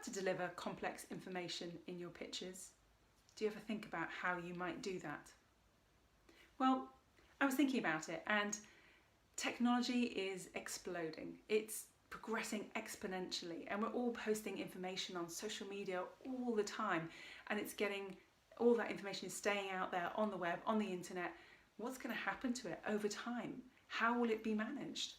to deliver complex information in your pitches? Do you ever think about how you might do that? Well, I was thinking about it, and technology is exploding. It's progressing exponentially, and we're all posting information on social media all the time, and all that information is staying out there on the web, on the internet. What's going to happen to it over time? How will it be managed?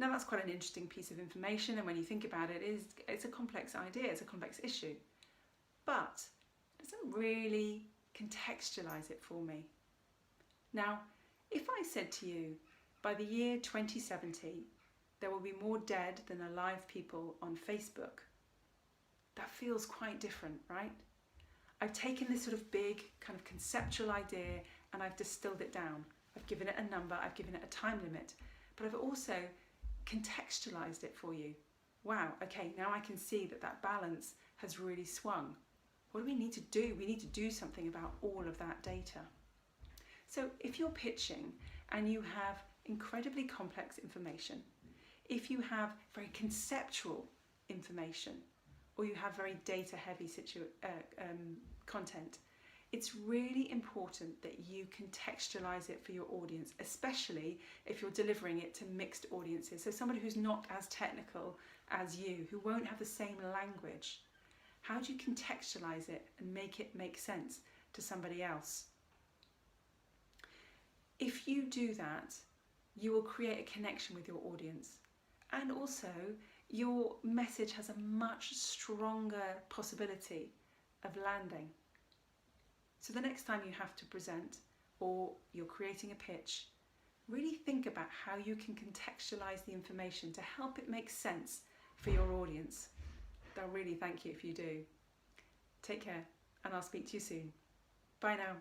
Now, that's quite an interesting piece of information, and when you think about it, it's a complex idea, it's a complex issue, but it doesn't really contextualize it for me. Now, if I said to you, by the year 2070, there will be more dead than alive people on Facebook, that feels quite different, right? I've taken this sort of big kind of conceptual idea and I've distilled it down. I've given it a number, I've given it a time limit, but I've also contextualized it for you. Wow, okay, now I can see that balance has really swung. What do we need to do? We need to do something about all of that data. So if you're pitching and you have incredibly complex information, if you have very conceptual information, or you have very data-heavy content, it's really important that you contextualize it for your audience, especially if you're delivering it to mixed audiences. So somebody who's not as technical as you, who won't have the same language. How do you contextualize it and make it make sense to somebody else? If you do that, you will create a connection with your audience, and also your message has a much stronger possibility of landing. So the next time you have to present or you're creating a pitch, really think about how you can contextualize the information to help it make sense for your audience. They'll really thank you if you do. Take care, and I'll speak to you soon. Bye now.